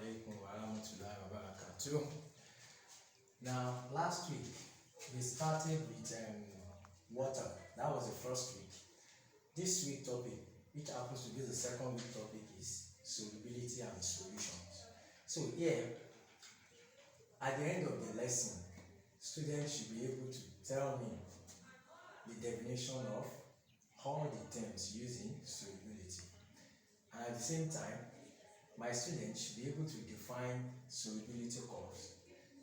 alaikum wa rahmatullahi wa barakatuh. Now, last week we started with water. That was the first week. This week topic, which happens to be the second week topic, is solubility and solutions. So here, at the end of the lesson, students should be able to tell me the definition of all the terms using solubility. And at the same time, my students should be able to define solubility curves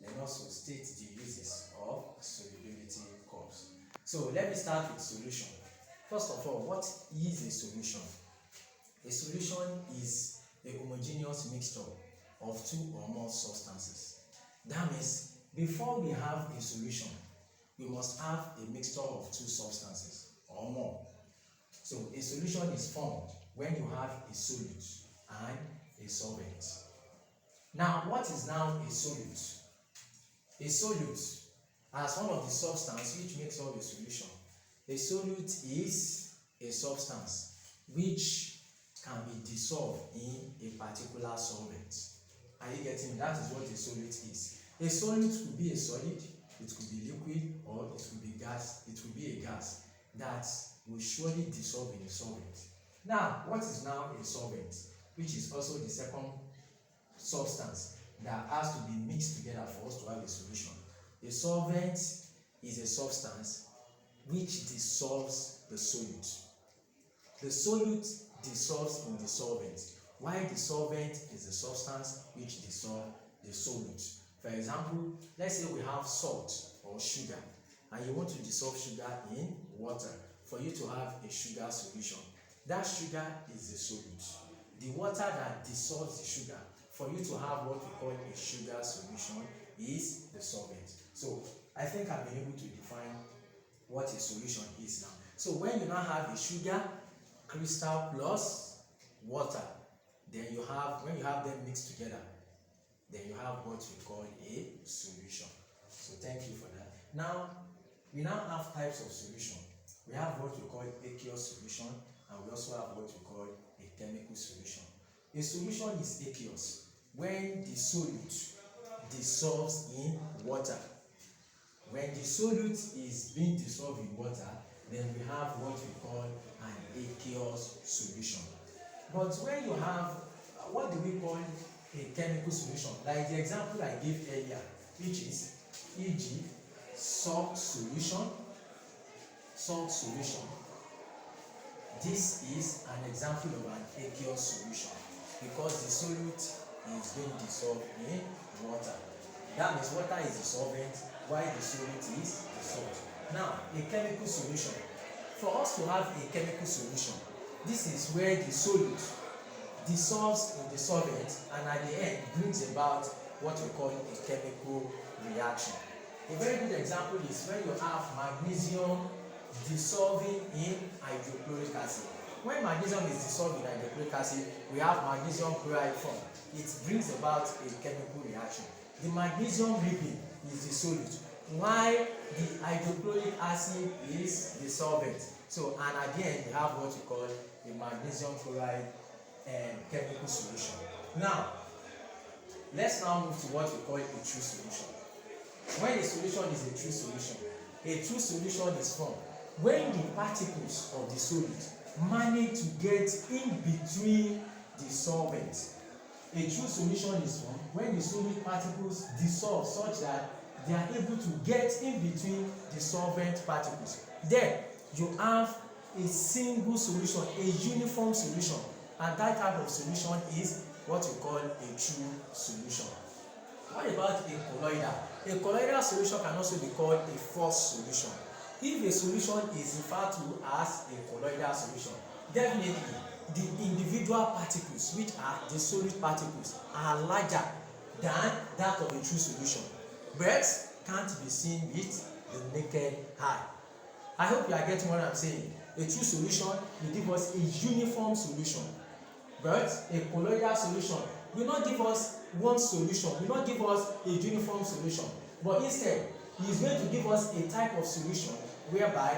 and also state the uses of solubility curves. So let me start with solution. First of all, what is a solution? A solution is a homogeneous mixture of two or more substances. That means before we have a solution, we must have a mixture of two substances or more. So a solution is formed when you have a solute and a solvent. Now, what is now a solute? A solute, as one of the substances which makes up a solution, a solute is a substance which can be dissolved in a particular solvent. Are you getting me? That is what a solute is. A solute could be a solid, it could be liquid, or it could be gas. It could be a gas that will surely dissolve in a solvent. Now, what is now a solvent? Which is also the second substance that has to be mixed together for us to have a solution. A solvent is a substance which dissolves the solute. The solute dissolves in the solvent, while the solvent is the substance which dissolves the solute. For example, let's say we have salt or sugar, and you want to dissolve sugar in water for you to have a sugar solution. That sugar is the solute. The water that dissolves the sugar for you to have what we call a sugar solution is the solvent. So I think I've been able to define what a solution is now. So when you now have a sugar crystal plus water, then you have, when you have them mixed together, then you have what we call a solution. So thank you for that. Now, we now have types of solution. We have what we call aqueous solution, and we also have what we call a chemical solution. A solution is aqueous when the solute dissolves in water. When the solute is being dissolved in water, then we have what we call an aqueous solution. But when you have, what do we call a chemical solution? Like the example I gave earlier, which is e.g. salt solution. Salt solution. This is an example of an aqueous solution because the solute is being dissolved in water. That means water is the solvent while the solute is the salt. Now, a chemical solution. For us to have a chemical solution, this is where the solute dissolves in the solvent and at the end brings about what we call a chemical reaction. A very good example is when you have magnesium dissolving in hydrochloric acid. When magnesium is dissolved in hydrochloric acid, we have magnesium chloride form. It brings about a chemical reaction. The magnesium ribbon is the solute, while the hydrochloric acid is the solvent. So, and at the end, we have what we call a magnesium chloride chemical solution. Now, let's now move to what we call a true solution. When a solution is a true solution is formed when the particles of the solid manage to get in between the solvent. A true solution is formed when the solid particles dissolve such that they are able to get in between the solvent particles. Then you have a single solution, a uniform solution, and that type of solution is what we call a true solution. What about a colloidal? A colloidal solution can also be called a false solution. If a solution is referred to as a colloidal solution, definitely the individual particles, which are the solid particles, are larger than that of a true solution, but can't be seen with the naked eye. I hope you are getting what I'm saying. A true solution will give us a uniform solution, but a colloidal solution will not give us one solution, will not give us a uniform solution, but instead he is going to give us a type of solution whereby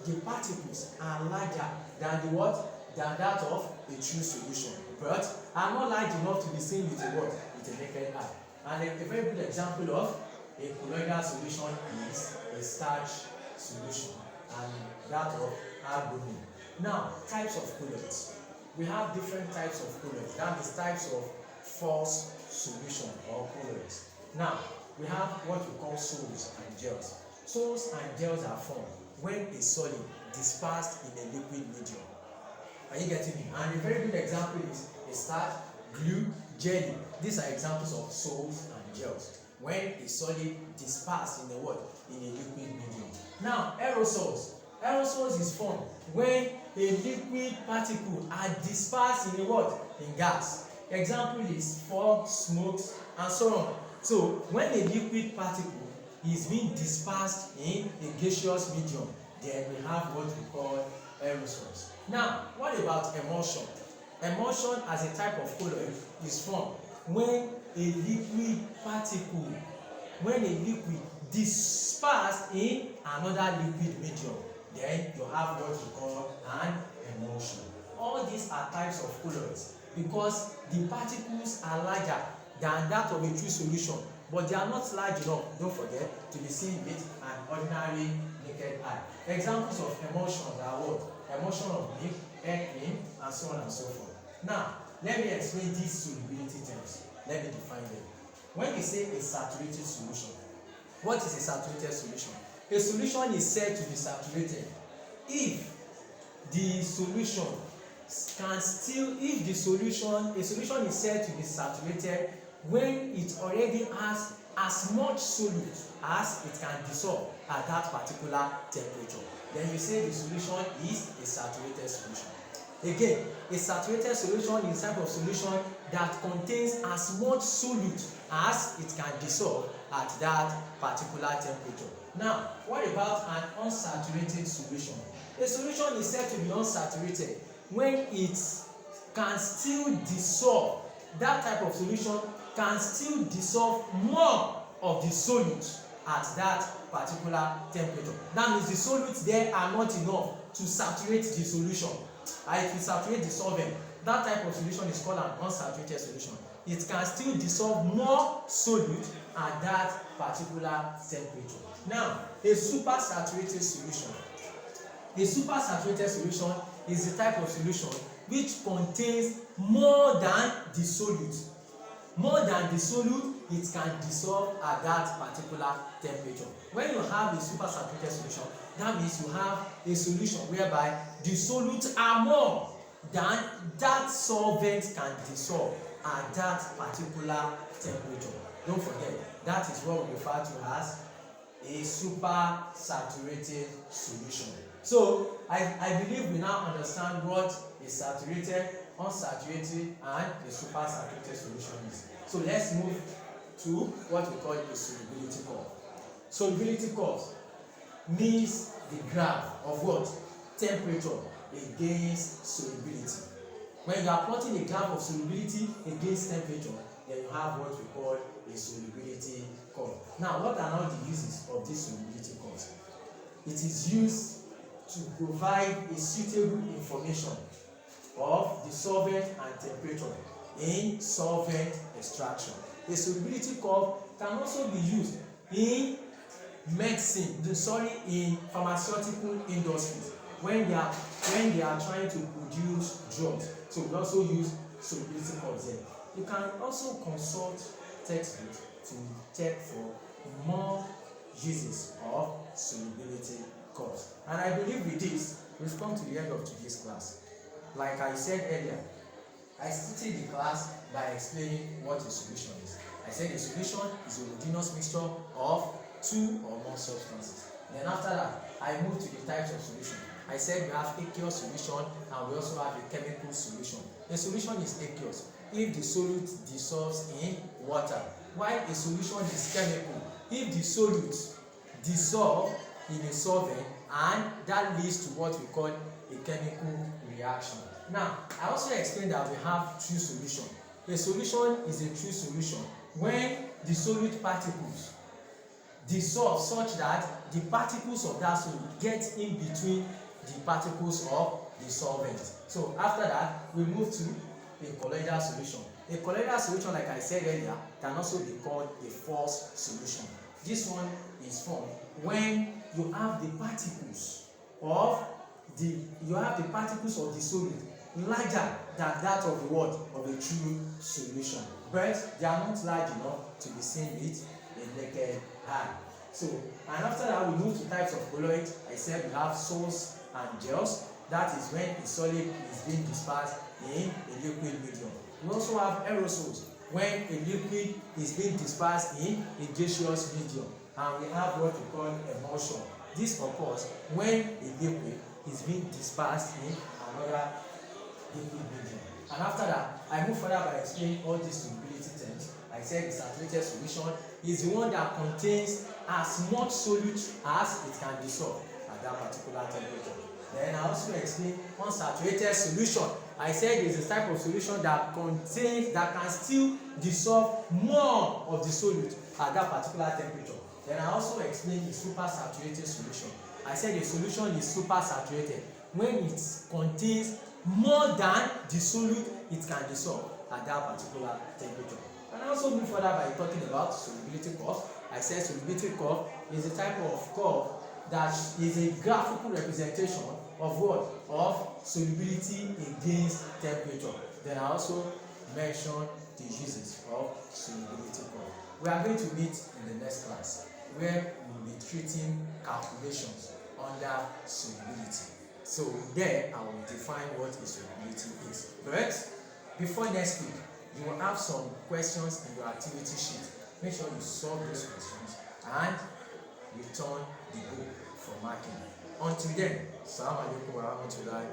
the particles are larger than the what? Than that of a true solution, but are not large enough to be seen with a what? With with a naked eye. And a very good example of a colloidal solution is a starch solution, and that of albumin. Now, types of colloids. We have different types of colloids. That is types of false solution or colloids. Now, we have what we call sols and gels. Sols and gels are formed when a solid dispersed in a liquid medium. Are you getting me? And a very good example is a starch, glue, jelly. These are examples of sols and gels. When a solid dispersed in a what? In a liquid medium. Now, aerosols. Aerosols is formed when a liquid particle are dispersed in a what? In gas. Example is fog, smoke, and so on. So, when a liquid particle is being dispersed in a gaseous medium, then we have what we call aerosols. Now, what about emulsion? Emulsion as a type of colloid is formed when a liquid particle, when a liquid dispersed in another liquid medium, then you have what we call an emulsion. All these are types of colloids because the particles are larger than that of a true solution, but they are not large enough, don't forget, to be seen with an ordinary naked eye. Examples of emulsions are what? Emulsion of milk, egg cream, and so on and so forth. Now, let me explain these solubility terms. Let me define them. When we say a saturated solution, what is a saturated solution? A solution is said to be saturated if the solution can still, if the solution, a solution is said to be saturated when it already has as much solute as it can dissolve at that particular temperature. Then you say the solution is a saturated solution. Again, a saturated solution is a type of solution that contains as much solute as it can dissolve at that particular temperature. Now, what about an unsaturated solution? A solution is said to be unsaturated when it can still dissolve. That type of solution can still dissolve more of the solute at that particular temperature. That means the solutes there are not enough to saturate the solution. It will saturate the solvent. That type of solution is called an unsaturated solution. It can still dissolve more solute at that particular temperature. Now, a supersaturated solution. A supersaturated solution is the type of solution which contains more than the solute. More than the solute, it can dissolve at that particular temperature. When you have a supersaturated solution, that means you have a solution whereby the solutes are more than that solvent can dissolve at that particular temperature. Don't forget, that is what we refer to as a supersaturated solution. So, I believe we now understand what a saturated, unsaturated, and a supersaturated solution is. So, let's move to what we call a solubility curve. Solubility curve means the graph of what? Temperature against solubility. When you are plotting a graph of solubility against temperature, then you have what we call a solubility curve. Now, what are now the uses of this solubility curve? It is used to provide a suitable information of the solvent and temperature in solvent extraction. A solubility curve can also be used in medicine, in pharmaceutical industries when they are trying to produce drugs. So we also use solubility curves there. You can also consult textbooks to check for more uses of solubility curves. And I believe with this, we've come to the end of today's class. Like I said earlier, I started the class by explaining what a solution is. I said a solution is a homogeneous mixture of two or more substances. Then after that, I moved to the types of solution. I said we have aqueous solution and we also have a chemical solution. A solution is aqueous if the solute dissolves in water, while a solution is chemical if the solute dissolves in a solvent, and that leads to what we call a chemical reaction. Now, I also explained that we have true solution. A solution is a true solution when the solute particles dissolve such that the particles of that solute get in between the particles of the solvent. So after that, we move to a colloidal solution. A colloidal solution, like I said earlier, can also be called a false solution. This one is formed when you have the particles of the solid larger than that of the what? Of a true solution. But they are not large enough to be seen with a naked eye. So, and after that we move to types of colloid. I said we have sols and gels. That is when a solid is being dispersed in a liquid medium. We also have aerosols when a liquid is being dispersed in a gaseous medium. And we have what we call emulsion. This occurs when a liquid is being dispersed in another liquid medium. And after that, I move further by explaining all these solubility terms. I said the saturated solution is the one that contains as much solute as it can dissolve at that particular temperature. Then I also explain unsaturated solution. I said it's a type of solution that can still dissolve more of the solute at that particular temperature. Then I also explain the supersaturated solution. I said the solution is supersaturated when it contains more than the solute it can dissolve at that particular temperature. And I also move further by talking about solubility curve. I said solubility curve is a type of curve that is a graphical representation of what? Of solubility against temperature. Then I also mention the uses of solubility curve. We are going to meet in the next class where we will be treating calculations under solubility. So there I will define what a solubility is. But before next week, you will have some questions in your activity sheet. Make sure you solve those questions and return the book for marking. Until then, Assalamu alaikum wa rahmatullahi